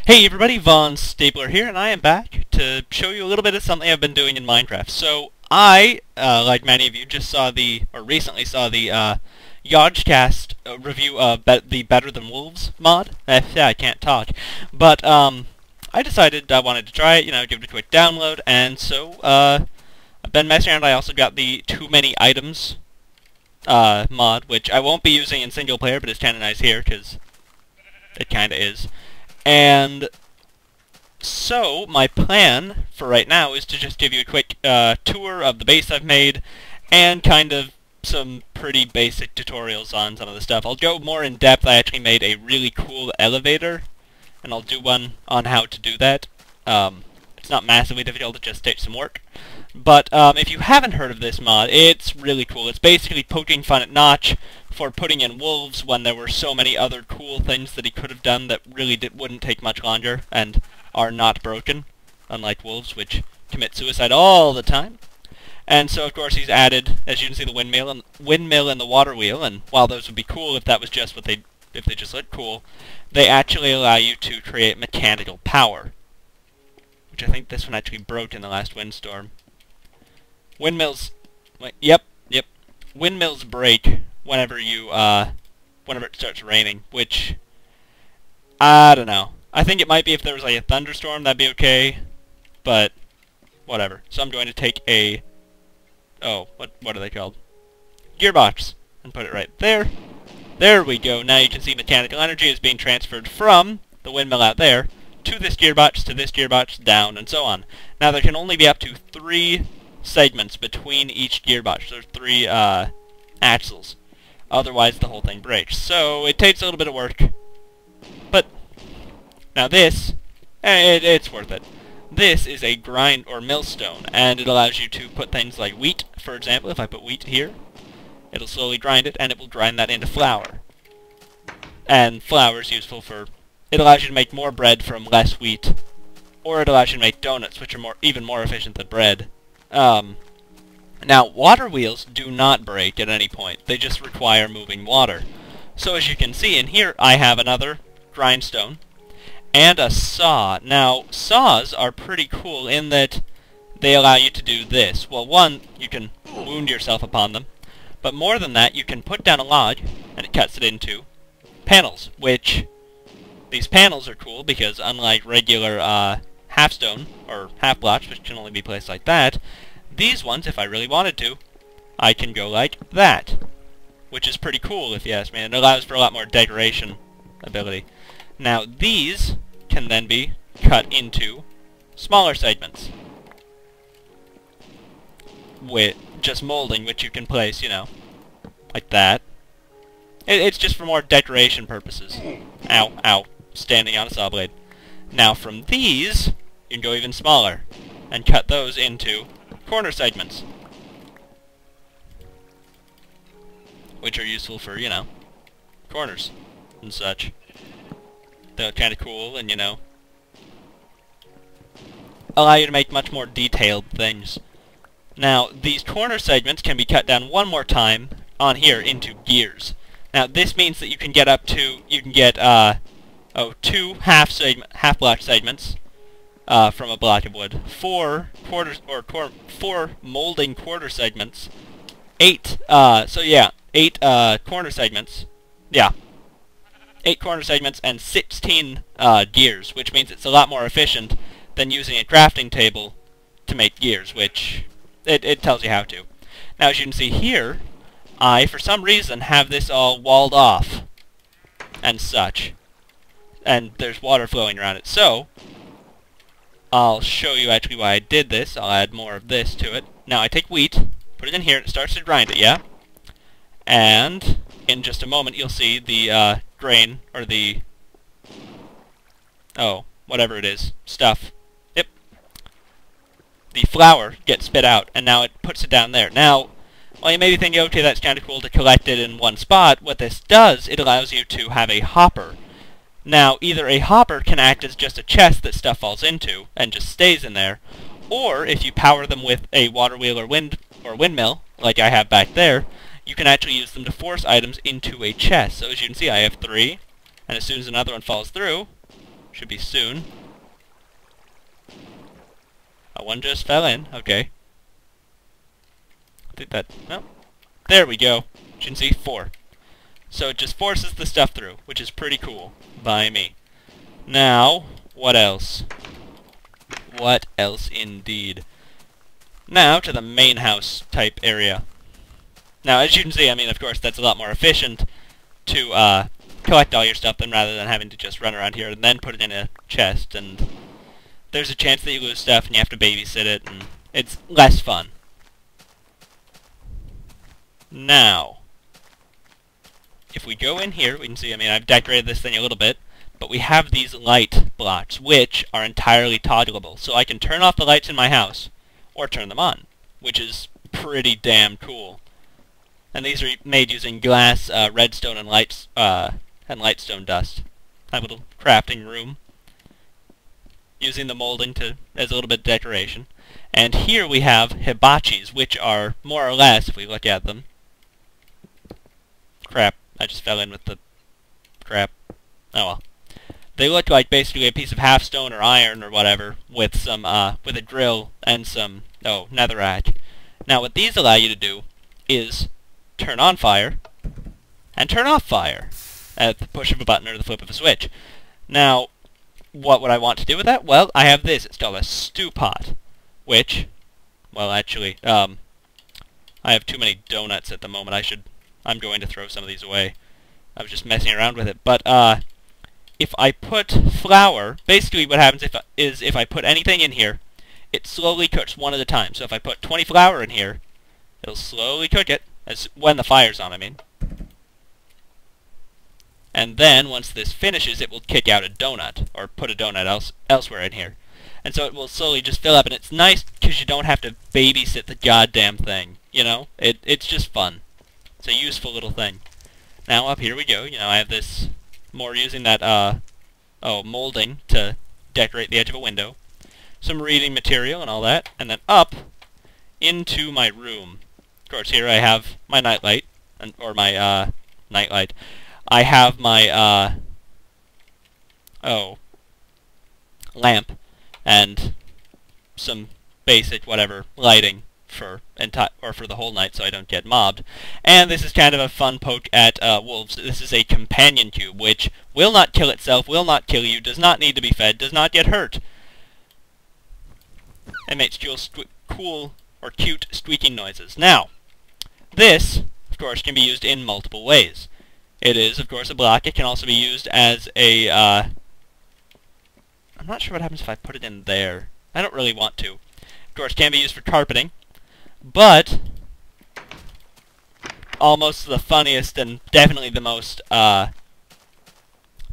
Hey everybody, Vonstapler here, and I am back to show you a little bit of something I've been doing in Minecraft. So I, like many of you, recently saw the Yodgecast review of the Better Than Wolves mod. Yeah, I can't talk. But I decided I wanted to try it, give it a quick download, and so I've been messing around. I also got the Too Many Items mod, which I won't be using in single player, but it's kind of nice here, because it kind of is. And so, my plan for right now is to just give you a quick tour of the base I've made, and kind of some pretty basic tutorials on some of the stuff. I'll go more in depth. I actually made a really cool elevator, and I'll do one on how to do that. It's not massively difficult, it just takes some work. But if you haven't heard of this mod, it's really cool. It's basically poking fun at Notch for putting in wolves when there were so many other cool things that he could have done that really wouldn't take much longer and are not broken, unlike wolves, which commit suicide all the time. And so, of course, he's added, as you can see, the windmill and the water wheel. And while those would be cool if that was just if they just looked cool, they actually allow you to create mechanical power, which I think this one actually broke in the last windstorm. Windmills, yep. Windmills break whenever it starts raining, which, I don't know. I think it might be if there was like a thunderstorm, that'd be okay, but whatever. So I'm going to take a, what are they called? Gearbox, and put it right there. There we go. Now you can see mechanical energy is being transferred from the windmill out there to this gearbox, down, and so on. Now there can only be up to 3 segments between each gearbox. There's 3 axles. Otherwise the whole thing breaks. So it takes a little bit of work. But now this, it's worth it. This is a grind or millstone, and it allows you to put things like wheat, for example. If I put wheat here, it'll slowly grind it, and it will grind that into flour. And flour is useful for, it allows you to make more bread from less wheat, or it allows you to make donuts, which are even more efficient than bread. Now, water wheels do not break at any point. They just require moving water. So as you can see in here, I have another grindstone and a saw. Now, saws are pretty cool in that they allow you to do this. Well, one, you can wound yourself upon them, but more than that, you can put down a log and it cuts it into panels, which these panels are cool because unlike regular half-stone or half-blocks, which can only be placed like that, these ones, if I really wanted to, I can go like that, which is pretty cool if you ask me, and it allows for a lot more decoration ability. Now these can then be cut into smaller segments with just molding, which you can place, like that. It's just for more decoration purposes. Ow, standing on a saw blade. Now from these, you can go even smaller and cut those into corner segments, which are useful for, corners and such. They're kind of cool and, allow you to make much more detailed things. Now, these corner segments can be cut down one more time on here into gears. Now, this means that you can get 2 half-block segments from a block of wood, 4 molding quarter segments, 8 corner segments, 8 corner segments, and 16 gears, which means it's a lot more efficient than using a crafting table to make gears, which it tells you how to. Now, as you can see here, I, for some reason, have this all walled off and such, and there's water flowing around it. So I'll show you actually why I did this. I'll add more of this to it. Now I take wheat, put it in here, and it starts to grind it, yeah? And in just a moment you'll see the grain, or the, whatever it is, stuff. Yep. The flour gets spit out, and now it puts it down there. Now, while you may be thinking, okay, that's kind of cool to collect it in one spot, what this does, it allows you to have a hopper. Now, either a hopper can act as just a chest that stuff falls into and just stays in there, or if you power them with a water wheel or windmill, like I have back there, you can actually use them to force items into a chest. So as you can see, I have 3, and as soon as another one falls through, Should be soon. One just fell in. Okay. I think that... No. There we go. You can see 4. So it just forces the stuff through, which is pretty cool by me. Now, what else? What else indeed? Now to the main house type area. Now, as you can see, I mean, of course, that's a lot more efficient to collect all your stuff than rather than having to just run around here and then put it in a chest, and there's a chance that you lose stuff and you have to babysit it, and it's less fun. Now, if we go in here, we can see, I mean, I've decorated this thing a little bit, but we have these light blocks, which are entirely toggleable. So I can turn off the lights in my house, or turn them on, which is pretty damn cool. And these are made using glass, redstone, and lightstone dust. I have a little crafting room, using the molding as a little bit of decoration. And here we have hibachis, which are more or less, if we look at them... Crap, I just fell in with the crap. Oh well. They look like basically a piece of half stone or iron or whatever with some, with a drill and some, netherrack. Now what these allow you to do is turn on fire and turn off fire at the push of a button or the flip of a switch. Now, what would I want to do with that? Well, I have this. It's called a stew pot, which, well, actually, I have too many donuts at the moment. I'm going to throw some of these away. I was just messing around with it. But, if I put flour, basically what happens is if I put anything in here, it slowly cooks one at a time. So if I put 20 flour in here, it'll slowly cook it, when the fire's on, I mean. And then, once this finishes, it will kick out a donut, or put a donut elsewhere in here. And so it will slowly just fill up, and it's nice because you don't have to babysit the goddamn thing, you know? It's just fun. It's a useful little thing. Now, up here we go. You know, I have this... More using that, molding to decorate the edge of a window. Some reading material and all that. And then up into my room. Of course, here I have my nightlight. Or my, nightlight. I have my, lamp. And some basic, whatever, lighting for the whole night so I don't get mobbed. And this is kind of a fun poke at wolves. This is a companion cube, which will not kill itself, will not kill you, does not need to be fed, does not get hurt. It makes cool or cute squeaking noises. Now, this, of course, can be used in multiple ways. It is, of course, a block. It can also be used as a, I'm not sure what happens if I put it in there. I don't really want to. Of course, it can be used for carpeting. But, almost the funniest and definitely the most,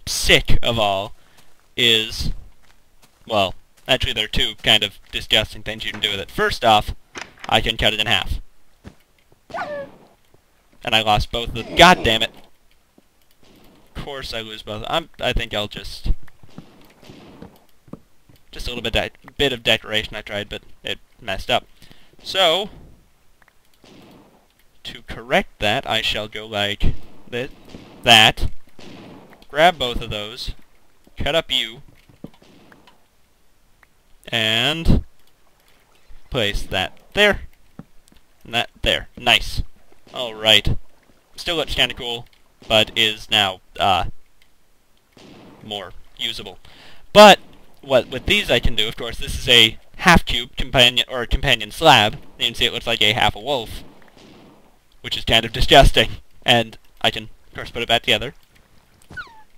sick of all is, well, actually there are two kind of disgusting things you can do with it. First off, I can cut it in half. And I lost both of them. God damn it. Of course I lose both. I think I'll just a little bit of decoration I tried, but it messed up. So, to correct that, I shall go like that, grab both of those, cut up you, and place that there, and that there. Nice. Alright. Still looks kinda cool, but is now, more usable. But, with these I can do, of course, this is a half-cube companion slab. You can see it looks like a half a wolf, which is kind of disgusting. And I can, of course, put it back together.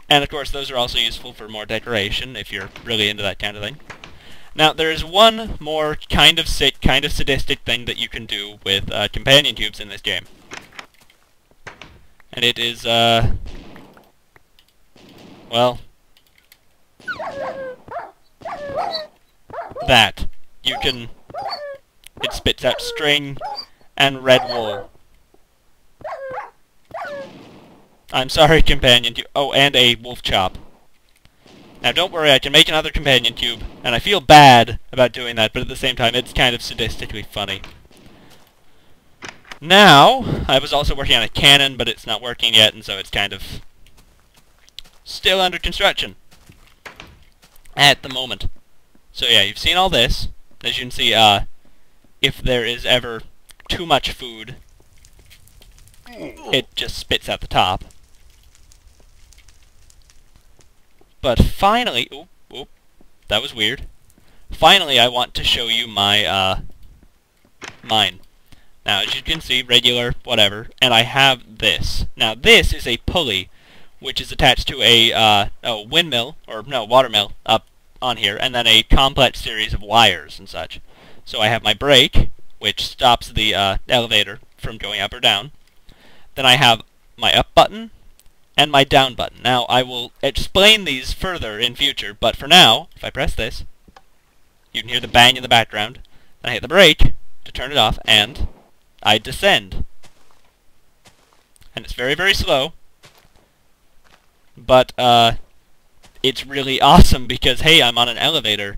And, of course, those are also useful for more decoration, if you're really into that kind of thing. Now, there is one more kind of sick, kind of sadistic thing that you can do with companion cubes in this game. And it is, well... that. You can... It spits out string and red wool. I'm sorry, companion cube. Oh, and a wolf chop. Now, don't worry, I can make another companion cube, and I feel bad about doing that, but at the same time, it's kind of sadistically funny. Now, I was also working on a cannon, but it's not working yet, and so it's kind of still under construction. at the moment. So yeah, you've seen all this. As you can see, if there is ever too much food, it just spits out the top. But finally, oop, that was weird. Finally, I want to show you my, mine. Now, as you can see, regular, whatever, and I have this. Now, this is a pulley, which is attached to a windmill, or no, watermill, up on here, and then a complex series of wires and such. So I have my brake, which stops the elevator from going up or down. Then I have my up button and my down button. Now, I will explain these further in future, but for now, if I press this, you can hear the bang in the background. Then I hit the brake to turn it off, and I descend. And it's very, very slow. But, it's really awesome because, hey, I'm on an elevator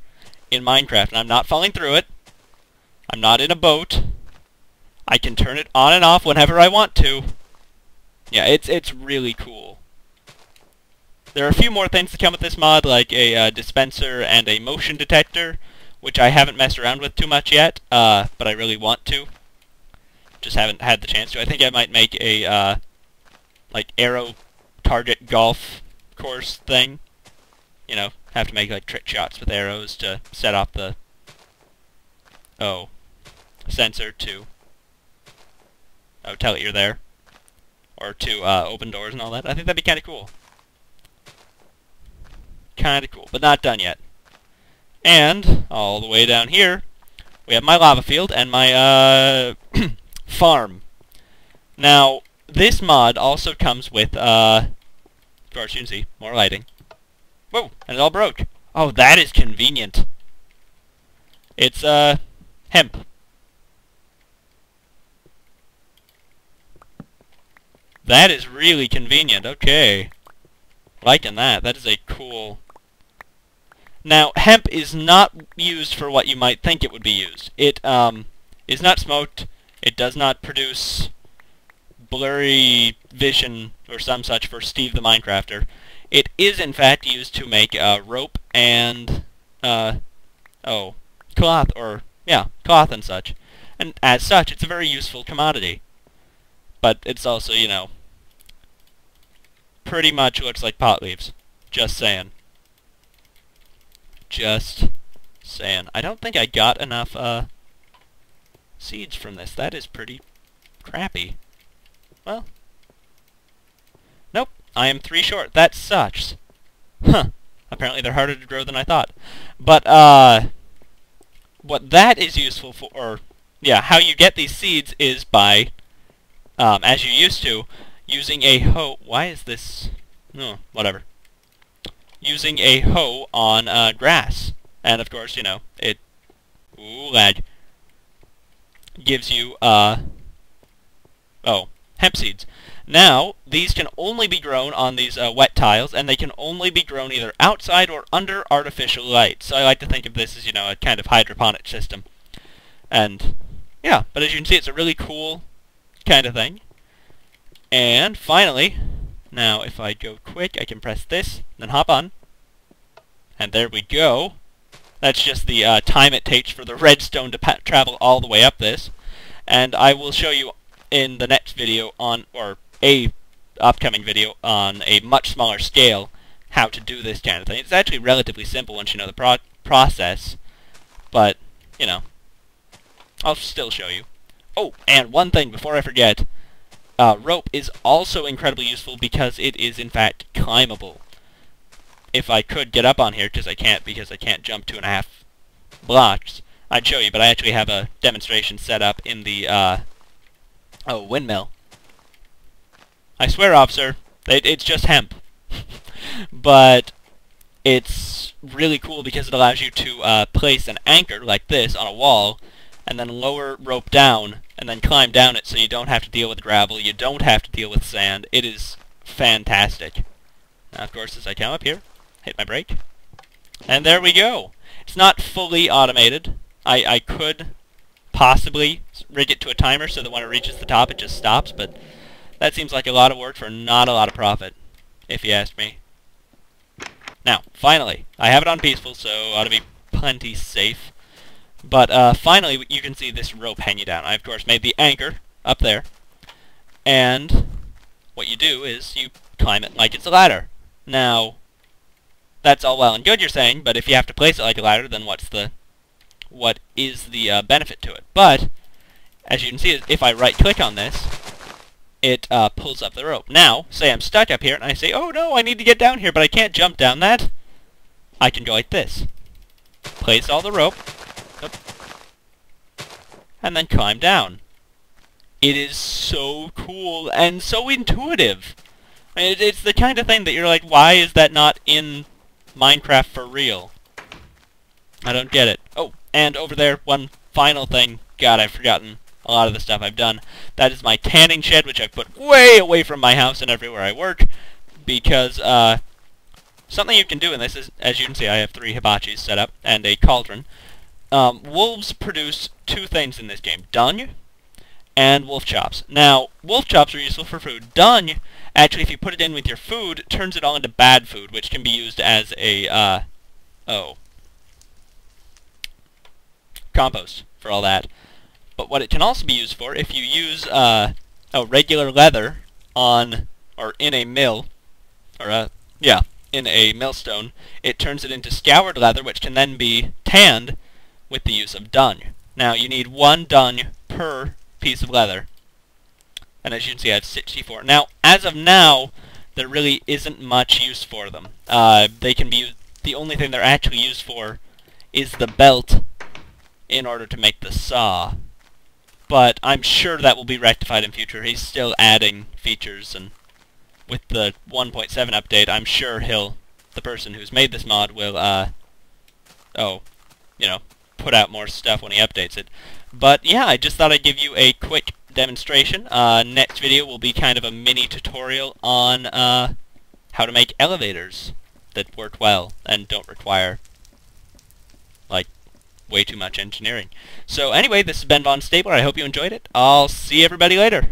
in Minecraft, and I'm not falling through it. I'm not in a boat. I can turn it on and off whenever I want to. Yeah, it's really cool. There are a few more things to come with this mod, like a dispenser and a motion detector, which I haven't messed around with too much yet, but I really want to. Just haven't had the chance to. I think I might make a, like, arrow target golf course thing. You know, have to make, like, trick shots with arrows to set off the, sensor to, tell it you're there. Or to, open doors and all that. I think that'd be kinda cool. Kinda cool, but not done yet. And, all the way down here, we have my lava field and my, farm. Now, this mod also comes with, of course you can see, more lighting. Whoa, and it all broke. Oh, that is convenient. It's, hemp. That is really convenient, okay. Liking that. That is a cool... Now, hemp is not used for what you might think it would be used. It, is not smoked. It does not produce blurry vision or some such for Steve the Minecrafter. It is, in fact, used to make, rope and, cloth, or, yeah, cloth and such. And as such, it's a very useful commodity. But it's also, you know, pretty much looks like pot leaves. Just saying. Just saying. I don't think I got enough, seeds from this. That is pretty crappy. Well. Nope. I am 3 short. That sucks. Huh. Apparently they're harder to grow than I thought. But, what that is useful for, or, yeah, how you get these seeds is by, as you used to, using a hoe. Why is this? No, whatever. Using a hoe on grass. And of course, you know, it... Ooh, lag. Gives you, hemp seeds. Now, these can only be grown on these wet tiles, and they can only be grown either outside or under artificial light. So I like to think of this as, you know, a kind of hydroponic system. And, yeah, but as you can see, it's a really cool kind of thing. And finally, now if I go quick, I can press this, then hop on. And there we go. That's just the time it takes for the redstone to travel all the way up this. And I will show you in the next video on, or a upcoming video on a much smaller scale, how to do this kind of thing. It's actually relatively simple once you know the process. But, you know, I'll still show you. Oh, and one thing before I forget. Rope is also incredibly useful because it is, in fact, climbable. If I could get up on here, because I can't jump 2.5 blocks, I'd show you, but I actually have a demonstration set up in the, windmill. I swear, officer, it's just hemp. But it's really cool because it allows you to, place an anchor, like this, on a wall, and then lower rope down, and then climb down it so you don't have to deal with gravel, you don't have to deal with sand. It is fantastic. Now, of course, as I come up here, hit my brake, and there we go. It's not fully automated. I could possibly rig it to a timer so that when it reaches the top it just stops, but that seems like a lot of work for not a lot of profit, if you ask me. Now, finally, I have it on peaceful, so ought to be plenty safe. But finally, you can see this rope hanging down. I, of course, made the anchor up there. And what you do is you climb it like it's a ladder. Now, that's all well and good, you're saying, but if you have to place it like a ladder, then what is the benefit to it? But, as you can see, if I right-click on this, it pulls up the rope. Now, say I'm stuck up here, and I say, oh no, I need to get down here, but I can't jump down that. I can go like this. Place all the rope, and then climb down. It is so cool and so intuitive. I mean, it's the kind of thing that you're like, why is that not in Minecraft for real? I don't get it. Oh, and over there, one final thing. God, I've forgotten a lot of the stuff I've done. That is my tanning shed, which I've put way away from my house and everywhere I work, because something you can do in this is, as you can see, I have 3 hibachis set up and a cauldron. Wolves produce 2 things in this game: dung and wolf chops. Now, wolf chops are useful for food. Dung, actually, if you put it in with your food, turns it all into bad food, which can be used as a, compost for all that. But what it can also be used for, if you use, regular leather on, or in a mill, or, in a millstone, it turns it into scoured leather, which can then be tanned with the use of dung. Now, you need 1 dung per piece of leather. And as you can see, I have 64. Now, as of now, there really isn't much use for them. They can be used, the only thing they're actually used for is the belt in order to make the saw. But I'm sure that will be rectified in future. He's still adding features, and with the 1.7 update, I'm sure the person who's made this mod will, put out more stuff when he updates it. But yeah, I just thought I'd give you a quick demonstration. Next video will be kind of a mini tutorial on how to make elevators that work well and don't require, like, way too much engineering. So anyway, this has been Vonstapler. I hope you enjoyed it. I'll see everybody later.